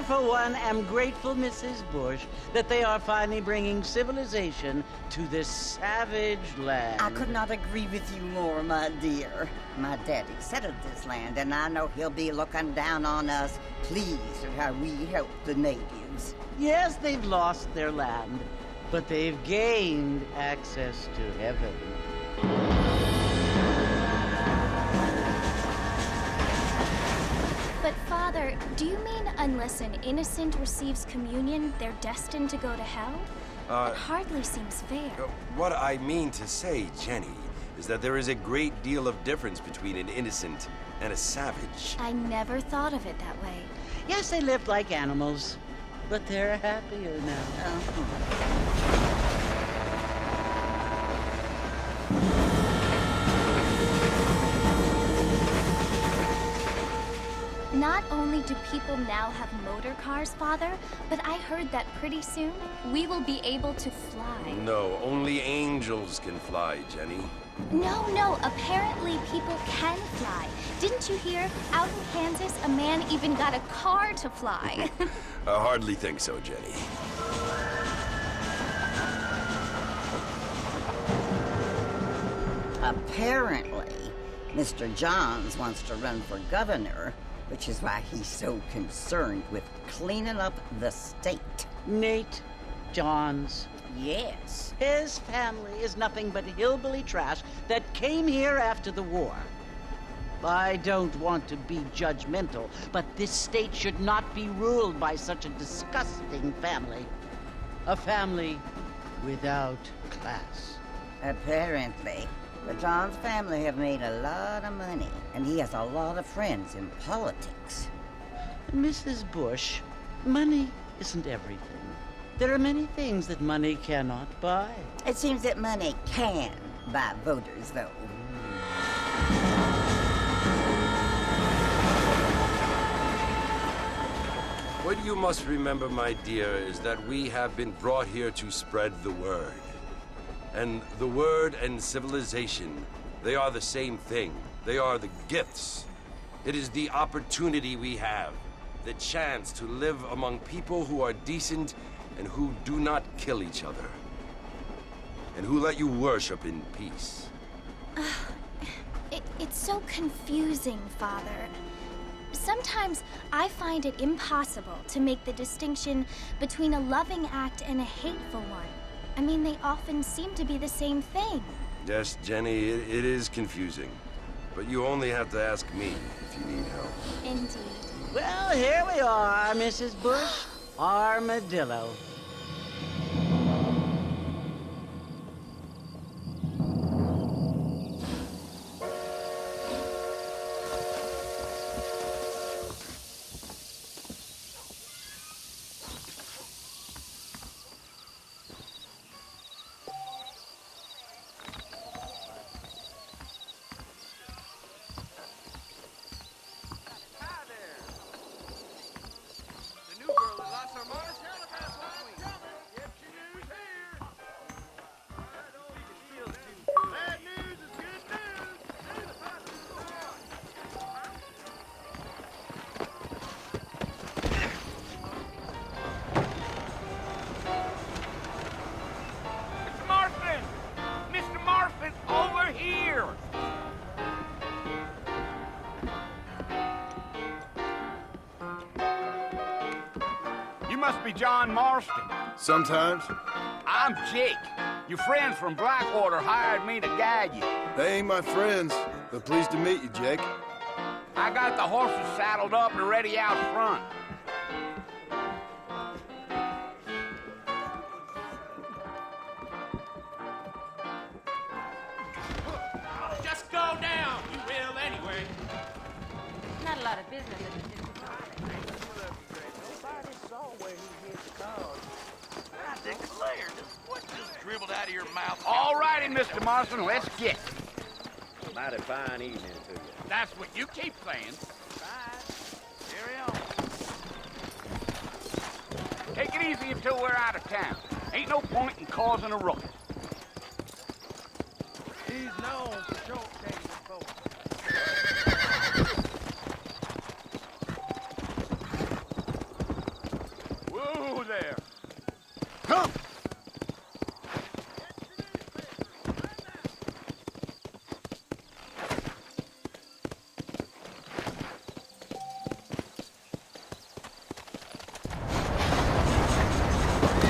for one, am grateful, Mrs. Bush, that they are finally bringing civilization to this savage land. I could not agree with you more, my dear. My daddy settled this land, and I know he'll be looking down on us, pleased at how we help the natives. Yes, they've lost their land, but they've gained access to heaven. But, Father, do you mean unless an innocent receives communion, they're destined to go to hell? It hardly seems fair. What I mean to say, Jenny, is that there is a great deal of difference between an innocent and a savage. I never thought of it that way. Yes, they lived like animals, but they're happier now. Not only do people now have motor cars, Father, but I heard that pretty soon we will be able to fly. No, only angels can fly, Jenny. No, apparently people can fly. Didn't you hear? Out in Kansas, a man even got a car to fly. I hardly think so, Jenny. Apparently, Mr. Johns wants to run for governor, which is why he's so concerned with cleaning up the state. Nate Johns. Yes. His family is nothing but hillbilly trash that came here after the war. I don't want to be judgmental, but this state should not be ruled by such a disgusting family. A family without class. Apparently. The Johns family have made a lot of money, and he has a lot of friends in politics. Mrs. Bush, money isn't everything. There are many things that money cannot buy. It seems that money can buy voters, though. What you must remember, my dear, is that we have been brought here to spread the word. And the word and civilization, they are the same thing. They are the gifts. It is the opportunity we have, the chance to live among people who are decent and who do not kill each other, and who let you worship in peace. It's so confusing, Father. Sometimes I find it impossible to make the distinction between a loving act and a hateful one. I mean, they often seem to be the same thing. Yes, Jenny, it is confusing. But you only have to ask me if you need help. Indeed. Well, here we are, Mrs. Bush. Armadillo. You must be John Marston. Sometimes. I'm Jake. Your friends from Blackwater hired me to guide you. They ain't my friends, but pleased to meet you, Jake. I got the horses saddled up and ready out front. Just go down, you will anyway. Not a lot of business in the I declare, what just dribbled out of your mouth? All righty, Mr. Marston, let's get. Mighty fine evening to you. That's what you keep saying. Fine. Carry on. Take it easy until we're out of town. Ain't no point in causing a ruckus. He's known for short-changing folks. there. Come!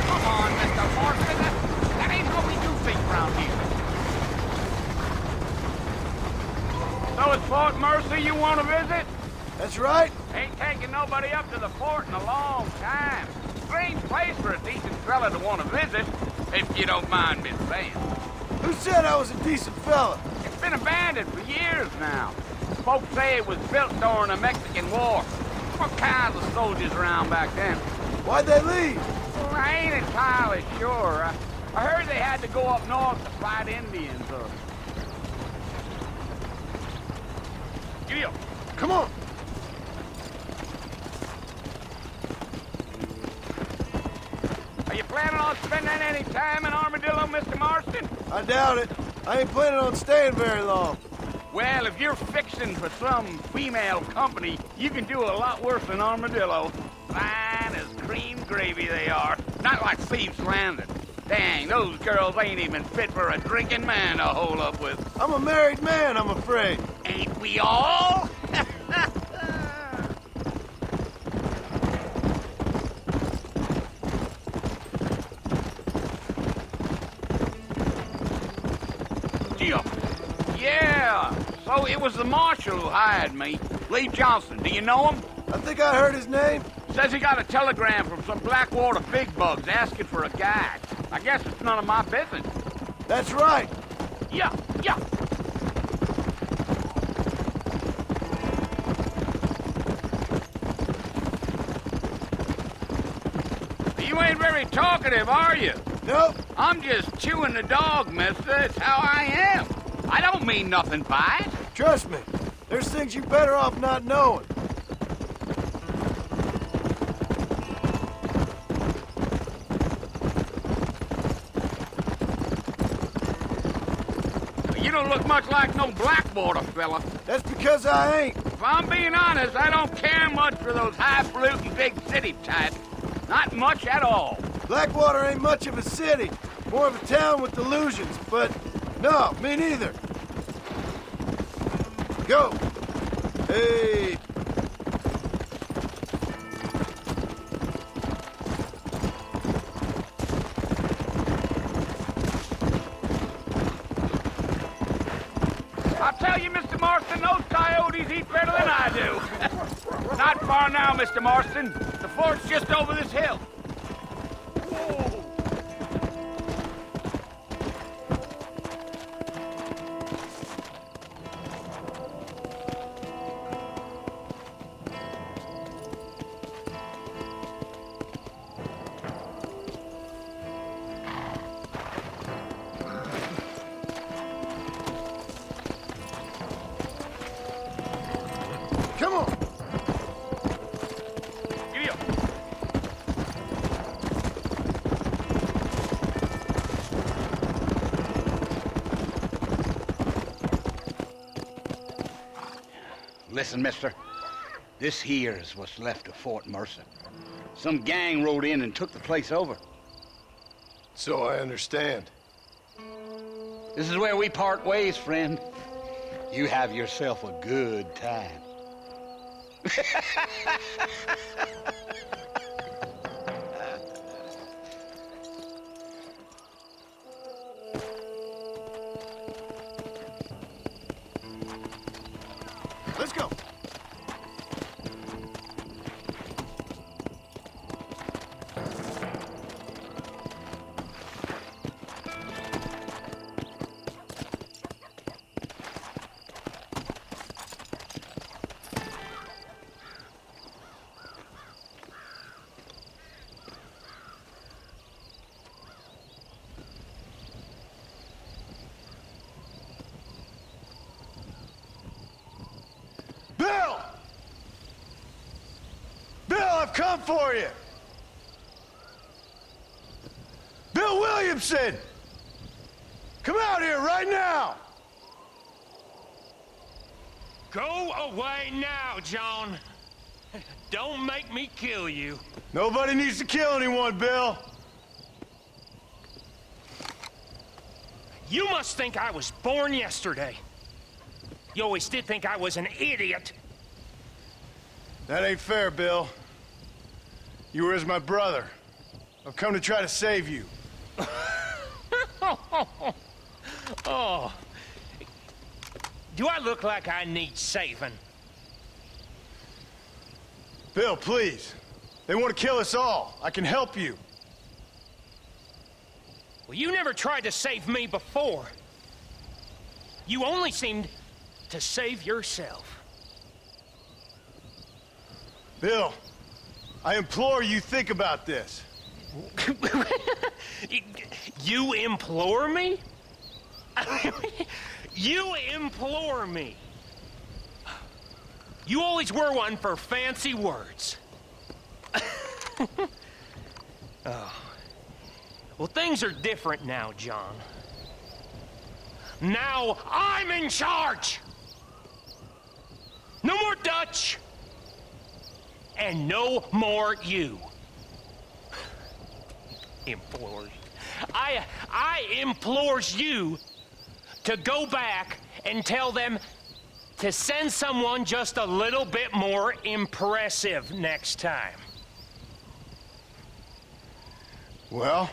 Come on, Mr. Marshal. That ain't how we do things around here. So it's Fort Mercy you want to visit? That's right. Ain't taking nobody up to the fort in a long time. Strange place for a decent fella to want to visit, if you don't mind me saying. Who said I was a decent fella? It's been abandoned for years now. Folks say it was built during the Mexican War. What kinds of soldiers around back then? Why'd they leave? Well, I ain't entirely sure. I heard they had to go up north to fight Indians or... Giddy up. Come on. Are you planning on spending any time in Armadillo, Mr. Marston? I doubt it. I ain't planning on staying very long. Well, if you're fixing for some female company, you can do a lot worse than Armadillo. Fine as cream gravy they are. Not like Thieves Landing. Dang, those girls ain't even fit for a drinking man to hole up with. I'm a married man, I'm afraid. Ain't we all? Yeah, so it was the Marshal who hired me. Lee Johnson, do you know him? I think I heard his name. Says he got a telegram from some Blackwater big bugs asking for a guide. I guess it's none of my business. That's right. Yeah. You ain't very talkative, are you? Nope. I'm just chewing the dog, mister. It's how I am. I don't mean nothing by it. Trust me. There's things you better off not knowing. You don't look much like no Blackwater fella. That's because I ain't. If I'm being honest, I don't care much for those highfalutin big city types. Not much at all. Blackwater ain't much of a city. More of a town with delusions, but no, me neither. Go. Hey. I'll tell you, Mr. Marston, those coyotes eat better than I do. Not far now, Mr. Marston. The fort's just over this hill. Come on. Giddy up. Listen, mister. This here is what's left of Fort Mercy. Some gang rode in and took the place over. So I understand. This is where we part ways, friend. You have yourself a good time. Let's go. Bill! Bill, I've come for you! Bill Williamson! Come out here right now! Go away now, John. Don't make me kill you. Nobody needs to kill anyone, Bill. You must think I was born yesterday. You always did think I was an idiot. That ain't fair, Bill. You were as my brother. I've come to try to save you. Oh. Do I look like I need saving? Bill, please. They want to kill us all. I can help you. Well, you never tried to save me before. You only seemed to save yourself. Bill, I implore you think about this. You implore me? You implore me. You always were one for fancy words. Oh. Well, things are different now, John. Now I'm in charge! No more Dutch! And no more you. Implores. I implores you to go back and tell them to send someone just a little bit more impressive next time. Well?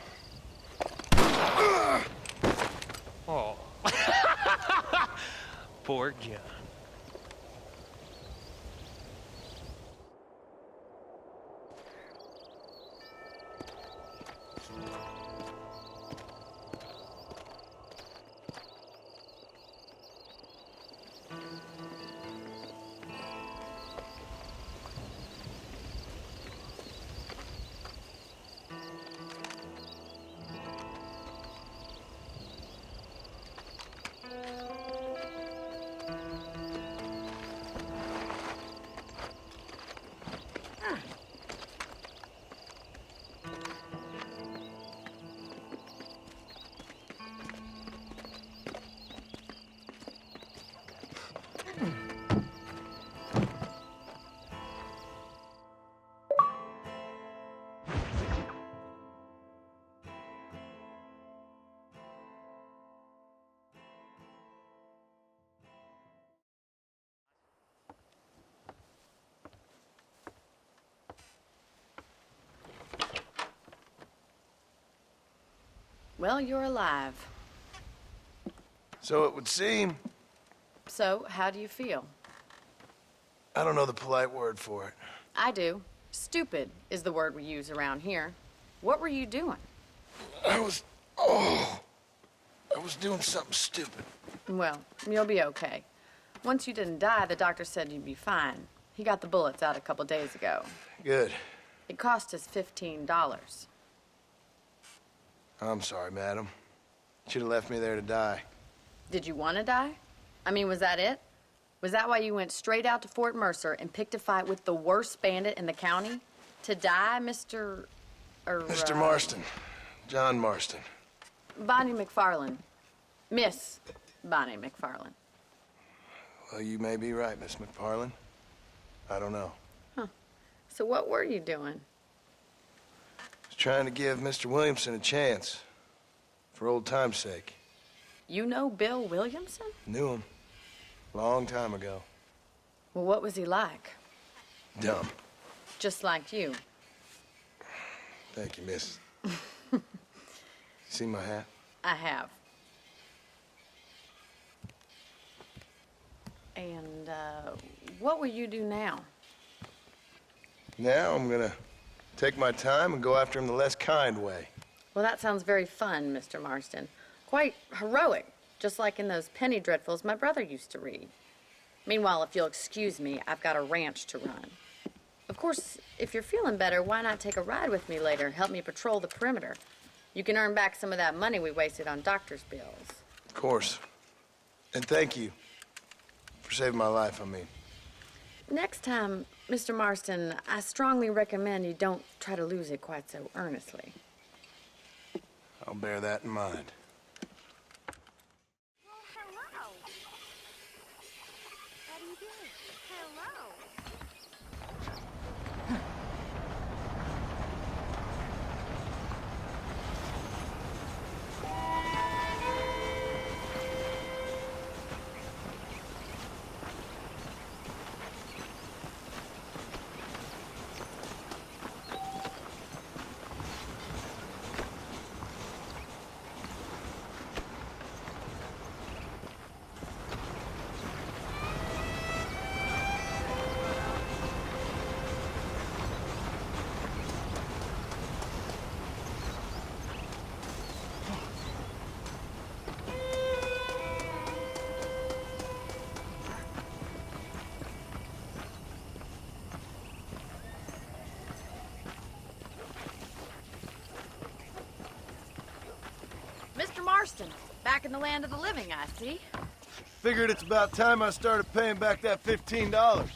Oh. Poor John. Well, you're alive. So it would seem. So, how do you feel? I don't know the polite word for it. I do. Stupid is the word we use around here. What were you doing? I was doing something stupid. Well, you'll be okay. Once you didn't die, the doctor said you'd be fine. He got the bullets out a couple days ago. Good. It cost us $15. I'm sorry, madam. Should have left me there to die. Did you want to die? I mean, was that it? Was that why you went straight out to Fort Mercer and picked a fight with the worst bandit in the county? To die, Mr. Mr. Marston. John Marston. Bonnie McFarland. Miss Bonnie McFarland. Well, you may be right, Miss McFarland. I don't know. Huh. So what were you doing? I was trying to give Mr. Williamson a chance. For old time's sake. You know Bill Williamson? Knew him. Long time ago. Well, what was he like? Dumb. Just like you. Thank you, miss. See my hat? I have. And, what will you do now? Now I'm gonna take my time and go after him the less kind way. Well, that sounds very fun, Mr. Marston. Quite heroic, just like in those penny dreadfuls my brother used to read. Meanwhile, if you'll excuse me, I've got a ranch to run. Of course, if you're feeling better, why not take a ride with me later and help me patrol the perimeter? You can earn back some of that money we wasted on doctor's bills. Of course. And thank you for saving my life, I mean. Next time, Mr. Marston, I strongly recommend you don't try to lose it quite so earnestly. I'll bear that in mind. Well, hello. How do you do? Hello. Marston. Back in the land of the living, I see. Figured it's about time I started paying back that $15.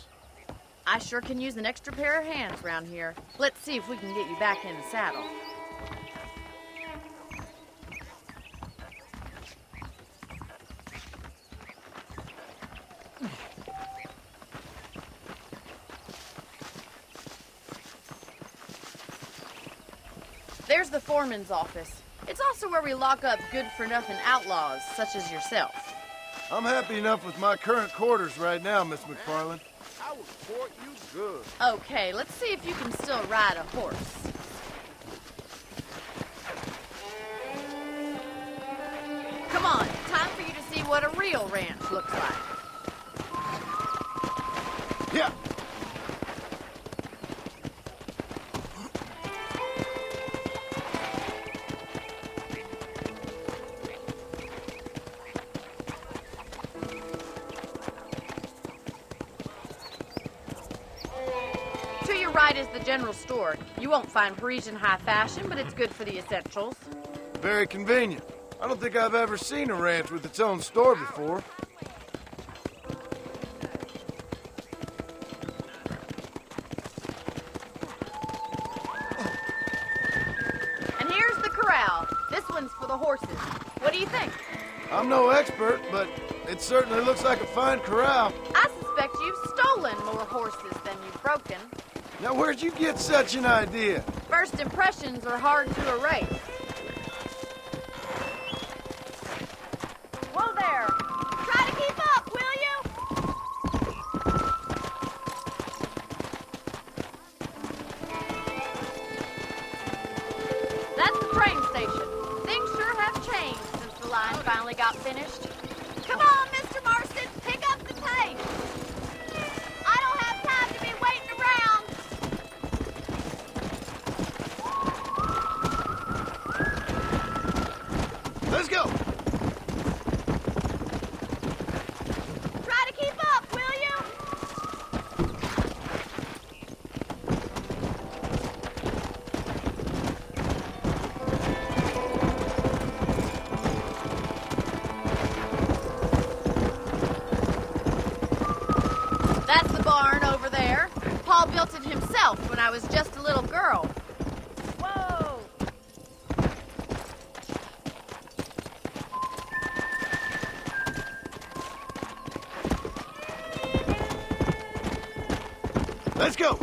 I sure can use an extra pair of hands around here. Let's see if we can get you back in the saddle. There's the foreman's office. It's also where we lock up good-for-nothing outlaws, such as yourself. I'm happy enough with my current quarters right now, Miss McFarland. I will court you good. Okay, let's see if you can still ride a horse. Come on, time for you to see what a real ranch looks like. Yeah. Right is the general store. You won't find Parisian high fashion, but it's good for the essentials. Very convenient. I don't think I've ever seen a ranch with its own store before. And here's the corral. This one's for the horses. What do you think? I'm no expert, but it certainly looks like a fine corral. I suspect you've stolen more horses than you've broken. Now, where'd you get such an idea? First impressions are hard to erase. Whoa there! Try to keep up, will you? That's the train station. Things sure have changed since the line finally got finished. Come on, Mr. Marston, pick up the pace. I don't have time to be waiting around. Let's go! Try to keep up, will you? That's the barn over there. Paul built it himself when I was just a little girl. Whoa! Let's go!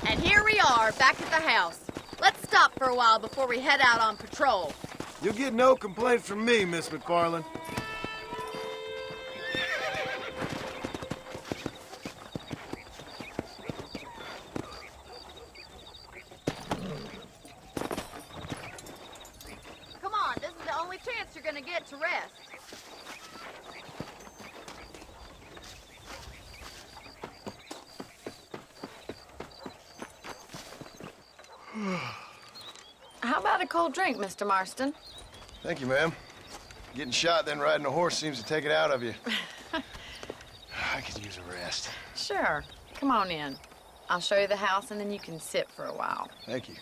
And here we are, back at the house. Let's stop for a while before we head out on patrol. You'll get no complaints from me, Miss McFarland. Come on, this is the only chance you're gonna get to rest. How about a cold drink, Mr. Marston? Thank you, ma'am. Getting shot, then riding a horse seems to take it out of you. I could use a rest. Sure. Come on in. I'll show you the house, and then you can sit for a while. Thank you.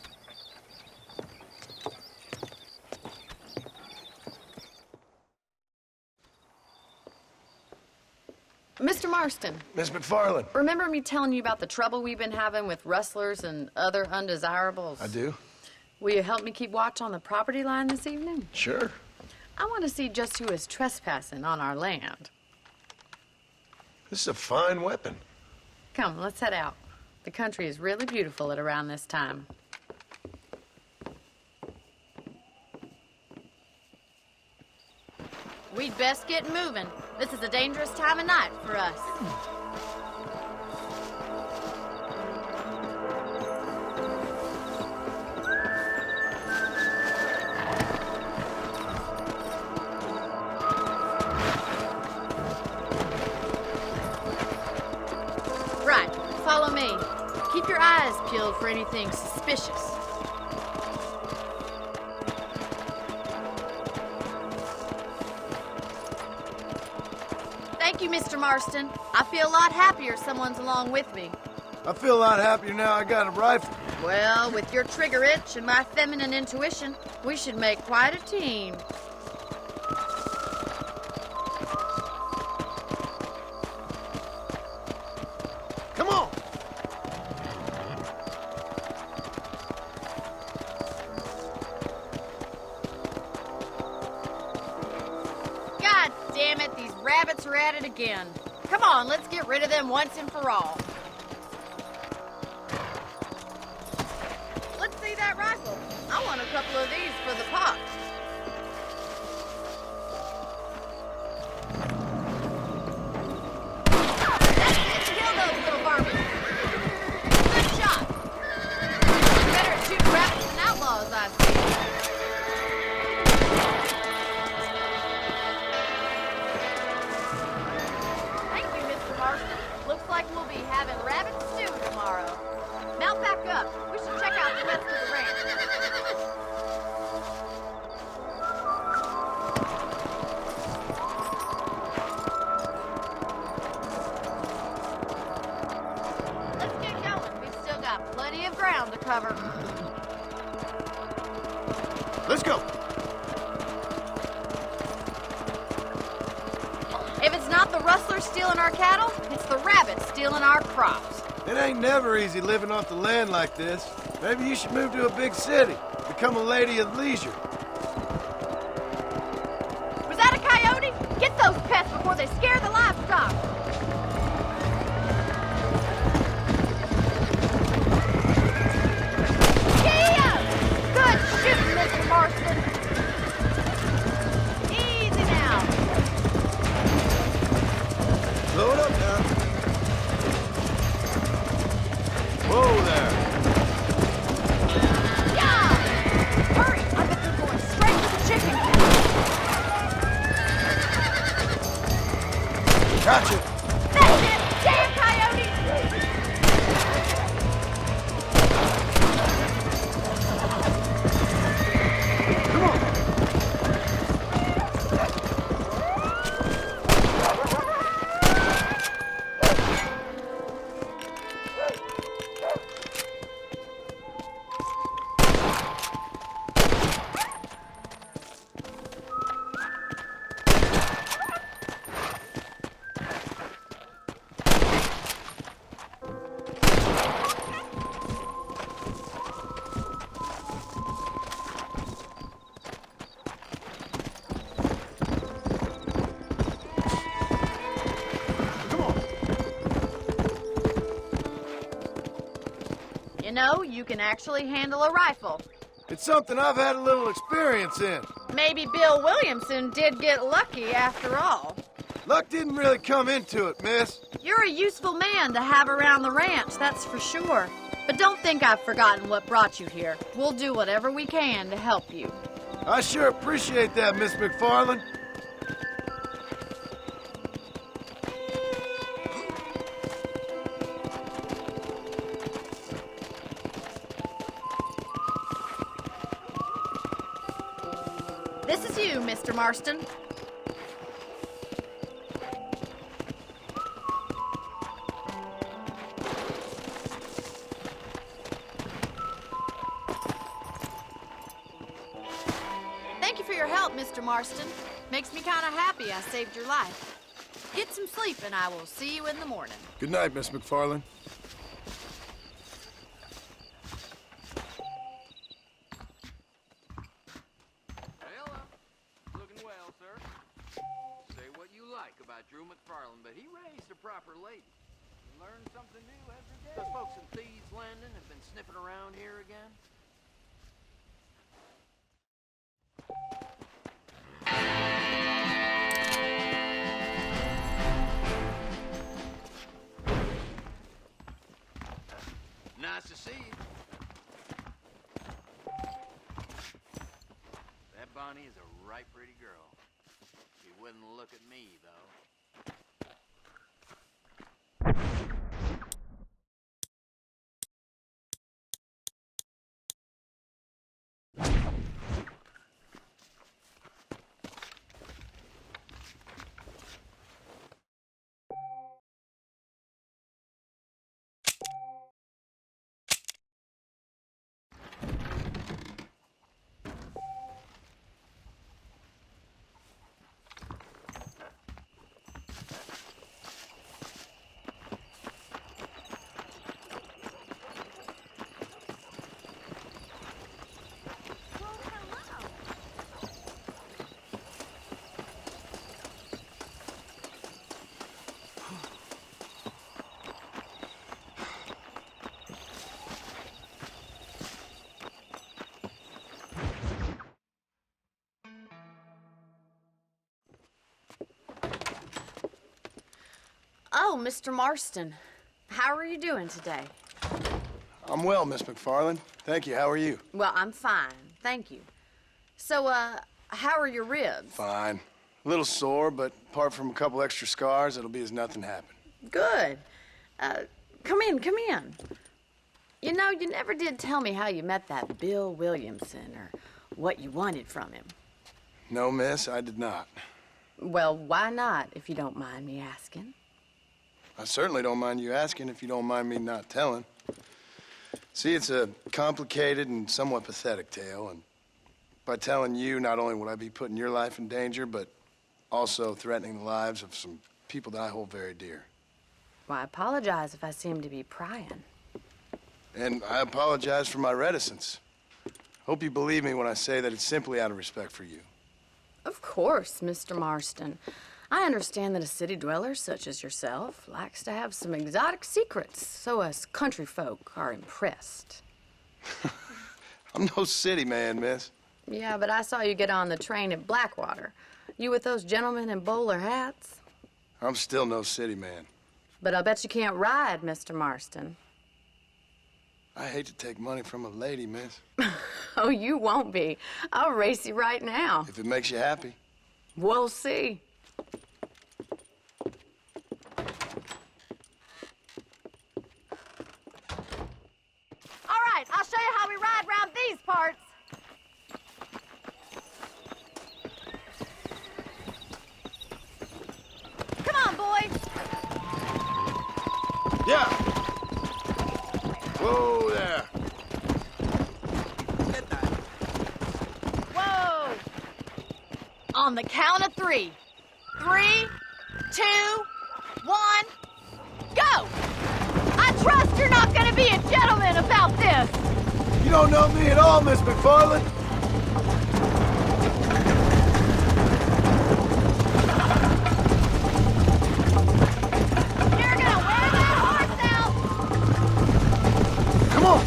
Mr. Marston, Miss McFarland. remember me telling you about the trouble we've been having with rustlers and other undesirables? I do. Will you help me keep watch on the property line this evening? Sure. I want to see just who is trespassing on our land. This is a fine weapon. Come, let's head out. The country is really beautiful at around this time. We'd best get moving. This is a dangerous time of night for us. Right, follow me. Keep your eyes peeled for anything suspicious. Thank you, Mr. Marston. I feel a lot happier someone's along with me. I feel a lot happier now I got a rifle. Well, with your trigger itch and my feminine intuition, we should make quite a team. Come on! God damn it, these rabbits are at it again. Come on, let's get rid of them once and for all. Let's see that rifle. I want a couple of these for the pops. That's it, kill those little varmints. Good shot. Better at shooting rabbits than outlaws, I see. Thank you, Mr. Marston. Looks like we'll be having rabbit stew tomorrow. Mount back up. We should check out the rest of the ranch. Let's get going. We've still got plenty of ground to cover. Let's go! If it's not the rustlers stealing our cattle, it's the rabbits stealing our crops. It ain't never easy living off the land like this. Maybe you should move to a big city. Become a lady of leisure. Was that a coyote? Get those pests before they scare the livestock. Yeah! Good shooting, Mr. Marston. Easy now. Slow it up now. Whoa there. Yeah! Hurry! I bet they're going straight for the chicken coop. Gotcha. That's it! Damn coyote! Come on. You know, you can actually handle a rifle. It's something I've had a little experience in. Maybe Bill Williamson did get lucky after all. Luck didn't really come into it, miss. You're a useful man to have around the ranch, that's for sure. But don't think I've forgotten what brought you here. We'll do whatever we can to help you. I sure appreciate that, Miss McFarland. This is you, Mr. Marston. Thank you for your help, Mr. Marston. Makes me kind of happy I saved your life. Get some sleep and I will see you in the morning. Good night, Miss McFarland. Drew McFarland, but he raised a proper lady. You learn something new every day. Those folks in Thieves Landing have been sniffing around here again. Nice to see you. That Bonnie is a right pretty girl. She wouldn't look at me, though. Oh, Mr. Marston. How are you doing today? I'm well, Miss McFarland. Thank you. How are you? Well, I'm fine. Thank you. So, how are your ribs? Fine. A little sore, but apart from a couple extra scars, it'll be as nothing happened. Good. Come in, come in. You know, you never did tell me how you met that Bill Williamson or what you wanted from him. No, miss, I did not. Well, why not, if you don't mind me asking? I certainly don't mind you asking if you don't mind me not telling. See, it's a complicated and somewhat pathetic tale, and by telling you, not only would I be putting your life in danger, but also threatening the lives of some people that I hold very dear. Well, I apologize if I seem to be prying. And I apologize for my reticence. Hope you believe me when I say that it's simply out of respect for you. Of course, Mr. Marston. I understand that a city dweller such as yourself likes to have some exotic secrets, so us country folk are impressed. I'm no city man, miss. Yeah, but I saw you get on the train at Blackwater. You with those gentlemen in bowler hats? I'm still no city man. But I'll bet you can't ride, Mr. Marston. I hate to take money from a lady, miss. Oh, you won't be. I'll race you right now. If it makes you happy. We'll see. All right, I'll show you how we ride around these parts. Come on, boys. Yeah. Whoa there. Whoa! On the count of 3. 3, 2, 1, go! I trust you're not gonna be a gentleman about this! You don't know me at all, Miss McFarland. You're gonna wear that horse out! Come on.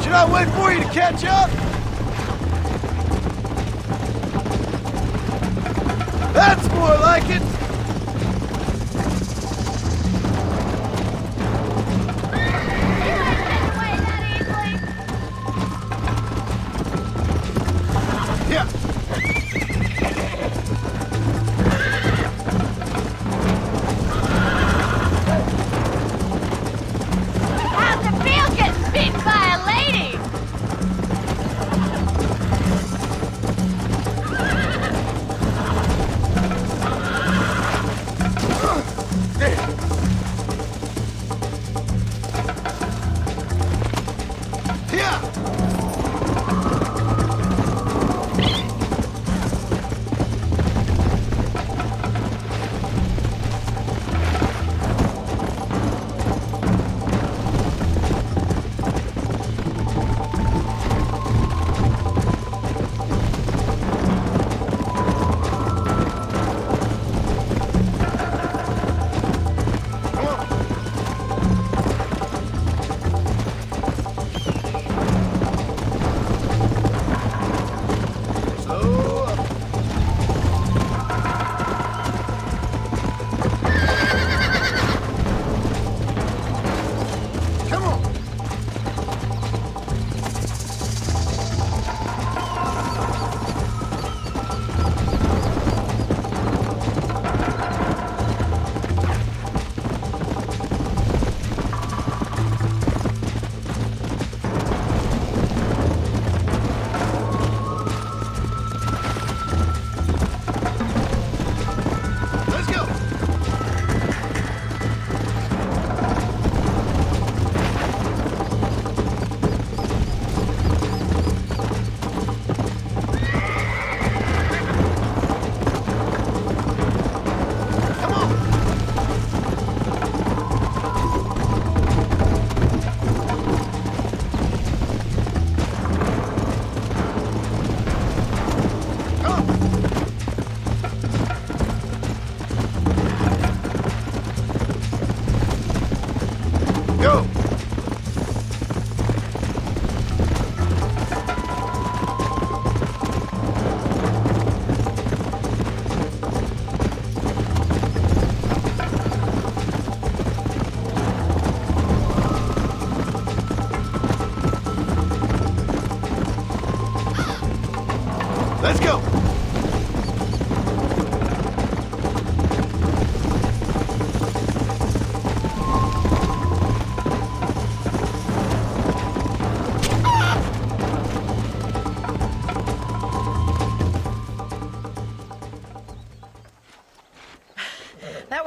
Should I wait for you to catch up? That's more like it. You ain't getting away that easily! Yeah. How's it feel getting beaten by a lady?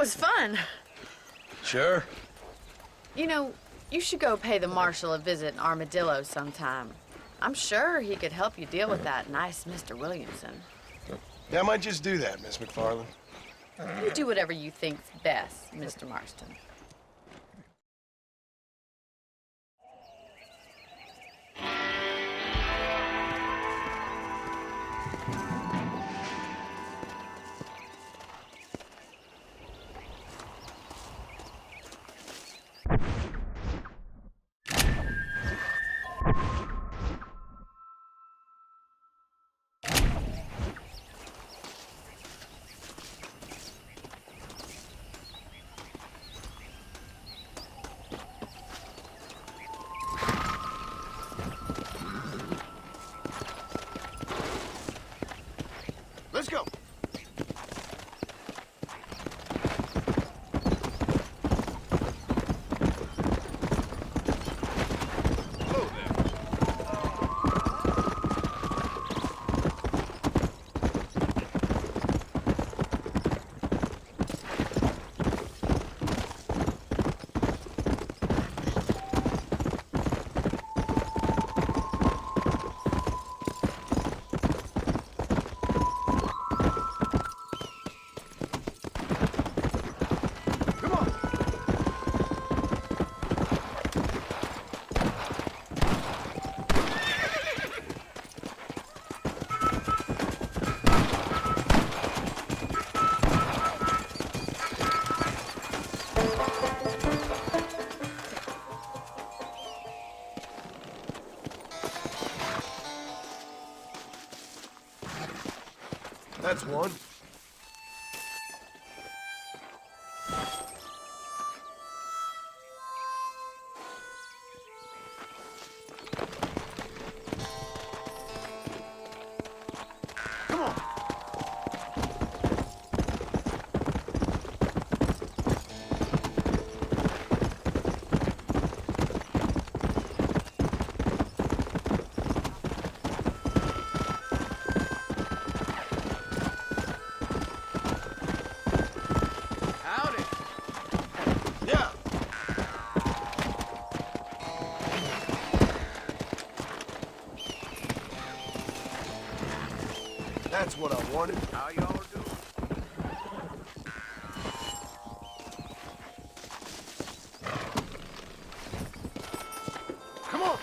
was fun. Sure. You know, you should go pay the Marshal a visit in Armadillo sometime. I'm sure he could help you deal with that nice Mr. Williamson. Yeah, I might just do that, Miss McFarland. You do whatever you think's best, Mr. Marston. Let's go. Hello there. That's one. Come on. Howdy. Yeah. That's what I wanted. How y'all are doing? Come on.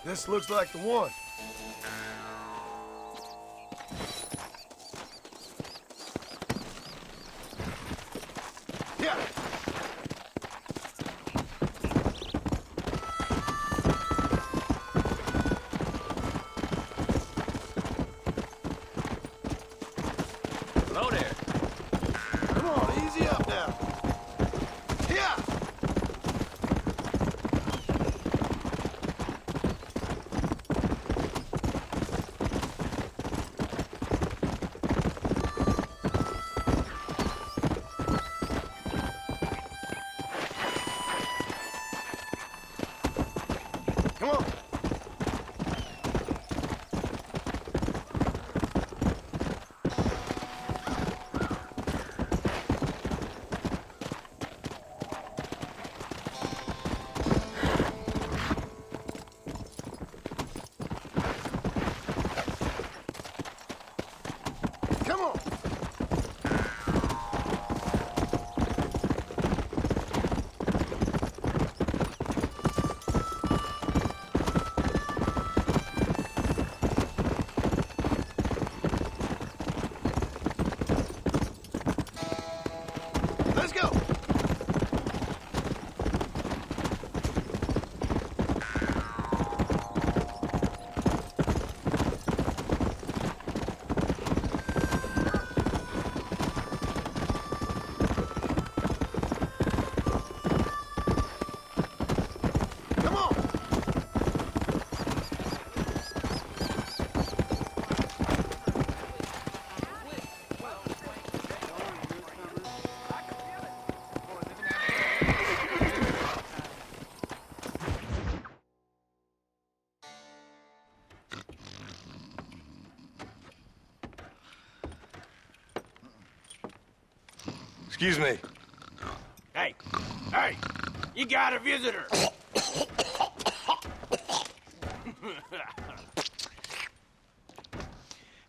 This looks like the one. Yeah. Hello there. Come on, easy up now. Yeah. Come on. Come on. Excuse me. Hey, you got a visitor.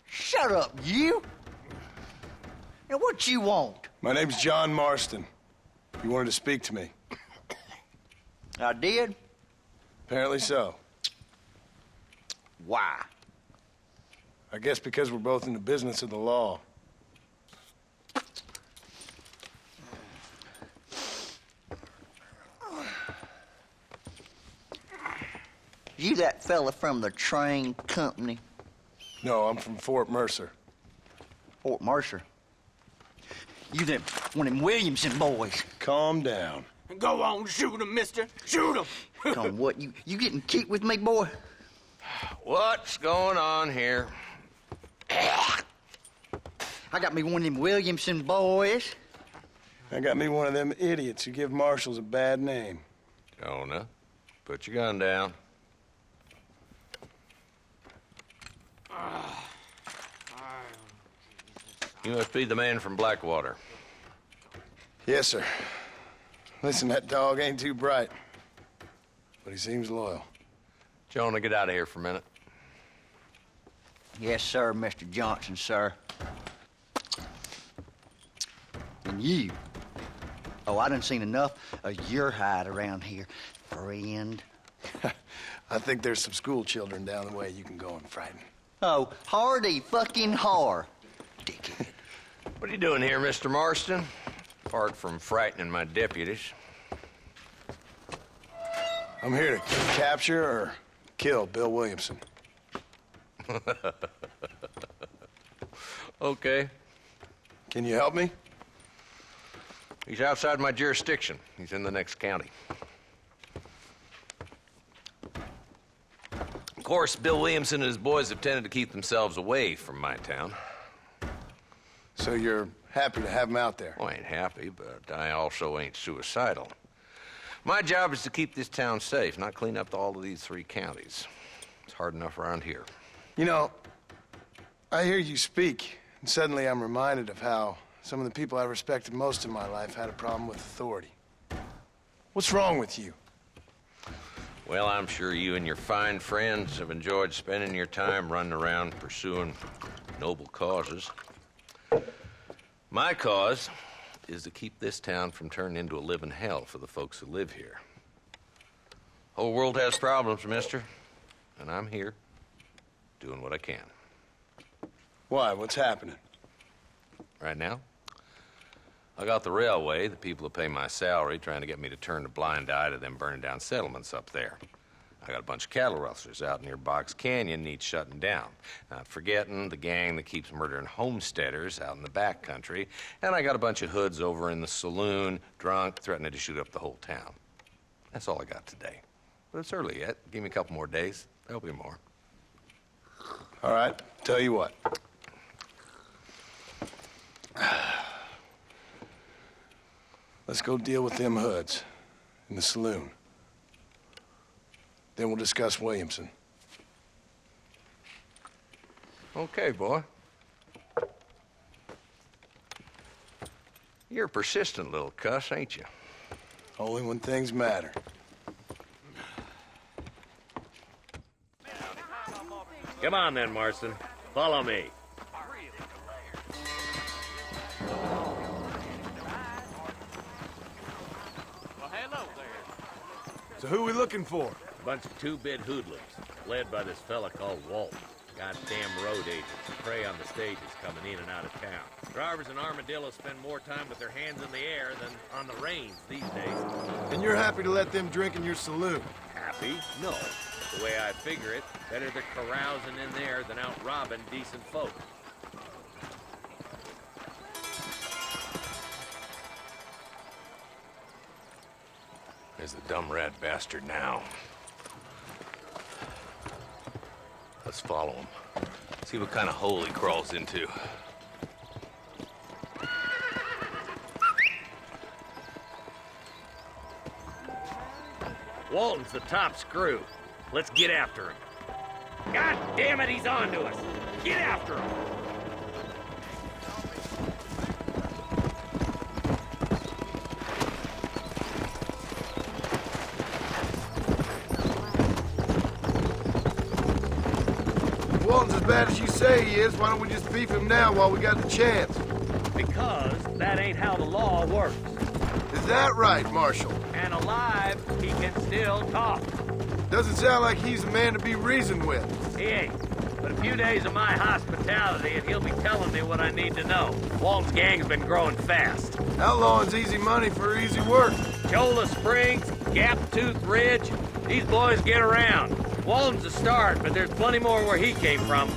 Shut up, you! Now, what you want? My name's John Marston. You wanted to speak to me. I did? Apparently so. Why? I guess because we're both in the business of the law. You that fella from the train company? No, I'm from Fort Mercer. Fort Mercer? You them one of them Williamson boys? Calm down. Go on, shoot him, mister. Shoot him. Come on, what, you getting keep with me, boy? What's going on here? I got me one of them Williamson boys. I got me one of them idiots who give marshals a bad name. Jonah, put your gun down. You must be the man from Blackwater. Yes, sir. Listen, that dog ain't too bright, but he seems loyal. Jonah, get out of here for a minute. Yes, sir, Mr. Johnson, sir. And you? Oh, I done seen enough of your hide around here, friend. I think there's some school children down the way you can go and frighten. Oh, hardy fucking har. Dickhead. What are you doing here, Mr. Marston? Apart from frightening my deputies. I'm here to capture or kill Bill Williamson. Okay. Can you help me? He's outside my jurisdiction. He's in the next county. Of course, Bill Williamson and his boys have tended to keep themselves away from my town. So you're happy to have him out there? Well, I ain't happy, but I also ain't suicidal. My job is to keep this town safe, not clean up all of these 3 counties. It's hard enough around here. You know, I hear you speak, and suddenly I'm reminded of how some of the people I respected most in my life had a problem with authority. What's wrong with you? Well, I'm sure you and your fine friends have enjoyed spending your time running around pursuing noble causes. My cause is to keep this town from turning into a living hell for the folks who live here. Whole world has problems, mister, and I'm here doing what I can. Why? What's happening? Right now, I got the railway, the people who pay my salary, trying to get me to turn a blind eye to them burning down settlements up there. I got a bunch of cattle rustlers out near Box Canyon needs shutting down. Not forgetting the gang that keeps murdering homesteaders out in the back country. And I got a bunch of hoods over in the saloon, drunk, threatening to shoot up the whole town. That's all I got today. But it's early yet. Give me a couple more days. There'll be more. All right, tell you what. Let's go deal with them hoods in the saloon. Then we'll discuss Williamson. Okay, boy. You're a persistent little cuss, ain't you? Only when things matter. Come on then, Marston. Follow me. So who are we looking for? A bunch of 2-bit hoodlums, led by this fella called Walton. Goddamn road agents who prey on the stages coming in and out of town. Drivers and armadillos spend more time with their hands in the air than on the reins these days. And you're happy to let them drink in your saloon? Happy? No. The way I figure it, better they're carousing in there than out robbing decent folk. There's the dumb rat bastard now. Let's follow him. See what kind of hole he crawls into. Walton's the top screw. Let's get after him. God damn it, he's on to us. Get after him. as bad as you say he is, why don't we just beef him now while we got the chance? Because that ain't how the law works. Is that right, Marshal? And alive, he can still talk. Doesn't sound like he's a man to be reasoned with. He ain't. But a few days of my hospitality and he'll be telling me what I need to know. Walton's gang's been growing fast. Outlawing's easy money for easy work. Cholla Springs, Gap Tooth Ridge, these boys get around. Walton's a start, but there's plenty more where he came from.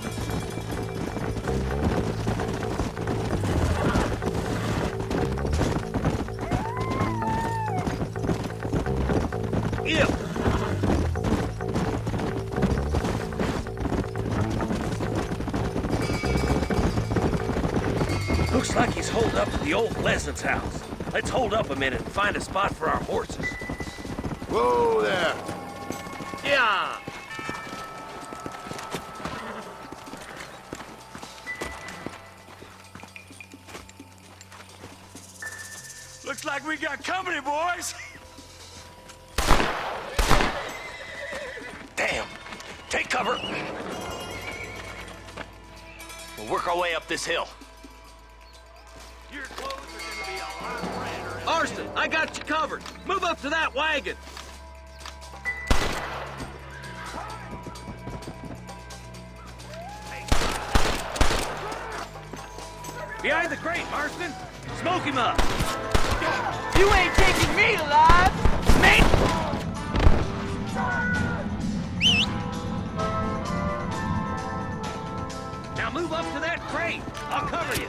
Ew. Looks like he's holed up at the old Pleasance house. Let's hold up a minute and find a spot for our horses. Whoa there. Yeah! Looks like we got company, boys. Damn! Take cover! We'll work our way up this hill. Your clothes are gonna be a lot redder. Marston, I got you covered. Move up to that wagon. Behind the crate, Marston. Smoke him up. You ain't taking me alive, mate! Now move up to that crate. I'll cover you.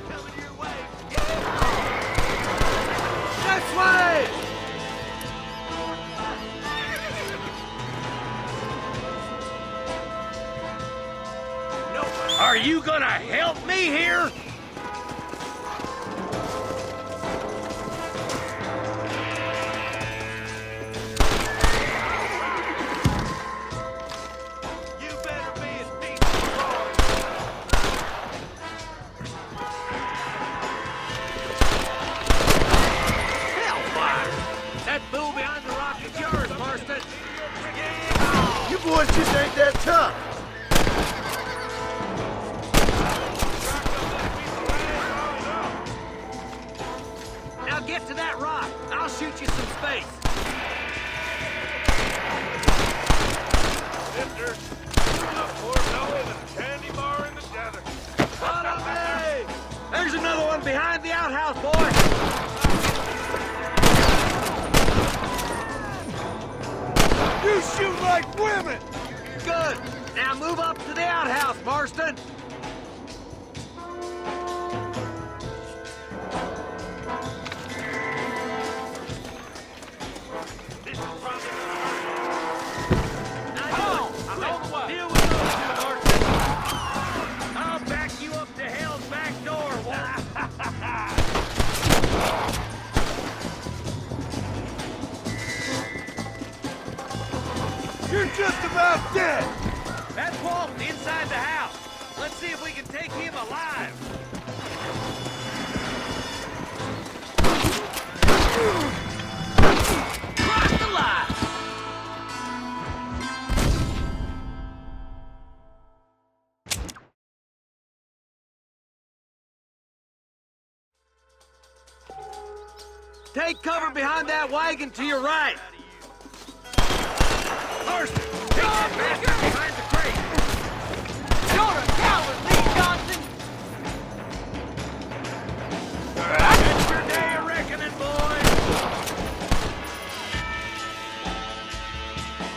This way! No. Are you gonna help me here? Boys just ain't that tough. Now get to that rock. I'll shoot you some space. Mister, a poor belly and a candy bar in the desert. Follow me! There's another one behind the outhouse, boy. You shoot like women! Good. Now move up to the outhouse, Marston. Deal with those two, Marston. I'll back you up to hell's back door, Walton. You're just about dead! That's Walton inside the house. Let's see if we can take him alive. Cross the line! Take cover behind that wagon to your right. Marston, take that bastard behind the crate. You're a coward, Lee Johnson! It's your day of reckoning, boys.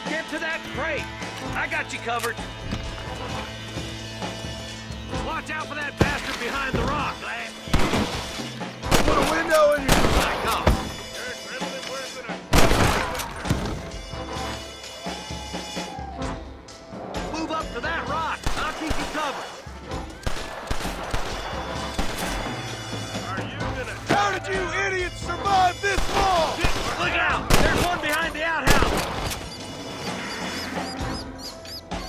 Get to that crate. I got you covered. Watch out for that bastard behind the rock, lad. Put a window in your... Back off. Move up to that rock. I'll keep you covered. Are you gonna... How did you idiots survive this long? Look out! There's one behind the outhouse.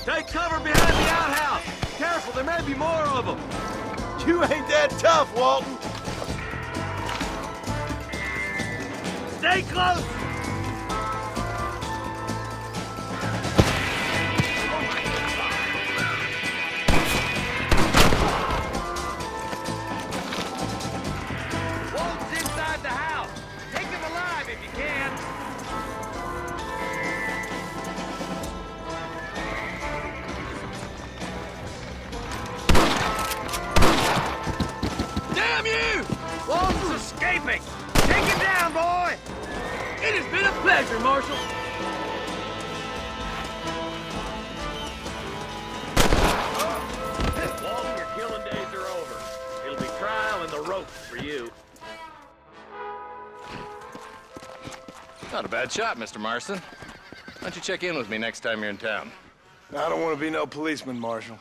Take cover behind the outhouse. Careful, there may be more of them. You ain't that tough, Walton. Stay close. Mr. Marshal. Walton, your killing days are over. It'll be trial and the ropes for you. Not a bad shot, Mr. Marston. Why don't you check in with me next time you're in town? I don't want to be no policeman, Marshal.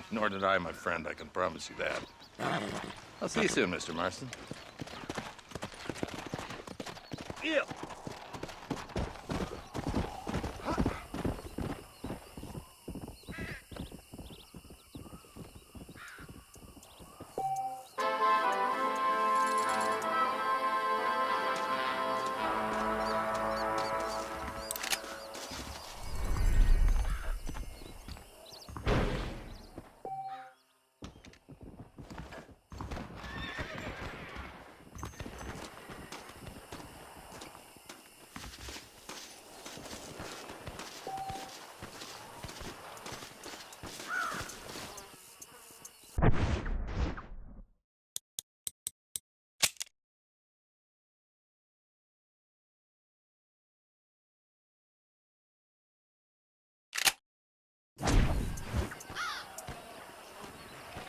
Nor did I, my friend. I can promise you that. I'll see you soon, Mr. Marston. Yeah.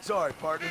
Sorry, partner.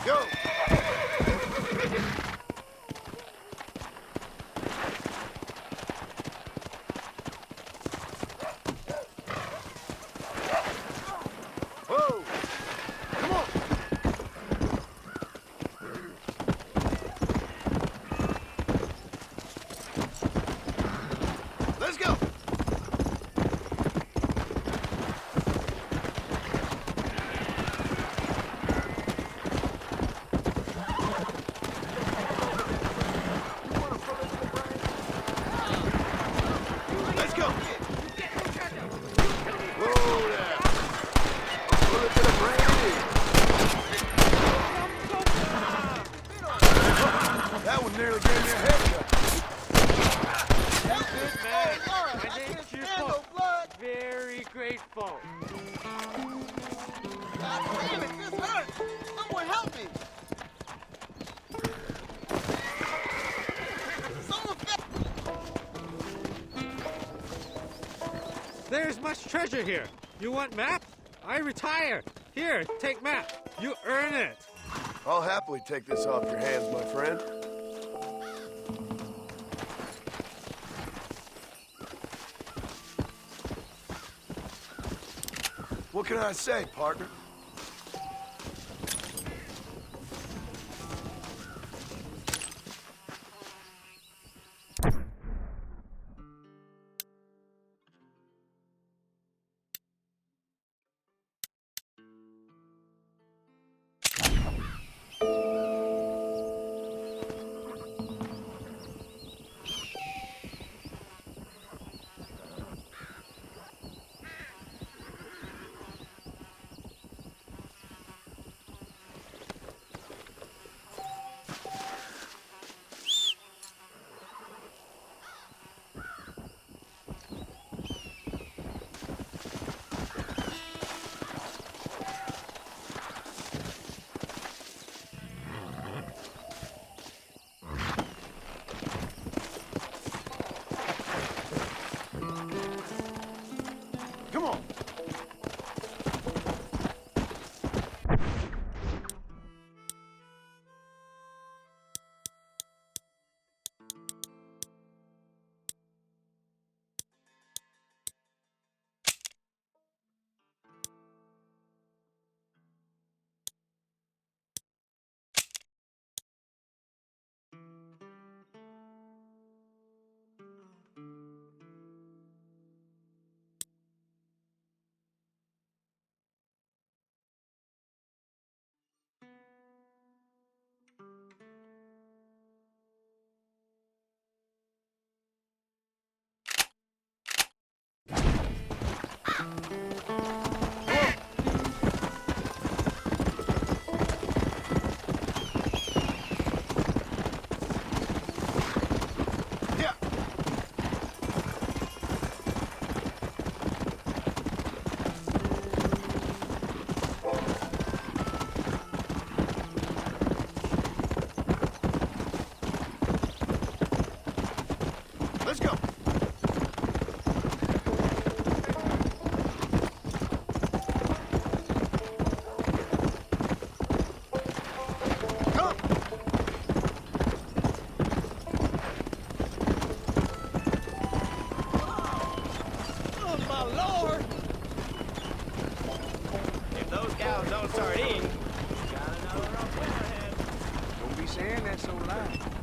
Go! Whoa! Come on! Let's go! Let's go! Whoa there! Pull it to the brain. That one nearly gave me a headshot. Very grateful. God damn it, this hurts! Someone help me! Someone There's much treasure here. You want map? I retire. Here, take map. You earn it. I'll happily take this off your hands, my friend. What can I say, partner? Come on. Let's go. Come. Oh, my Lord! If those cows don't start eating, got another rough winter ahead. Don't be saying that so loud.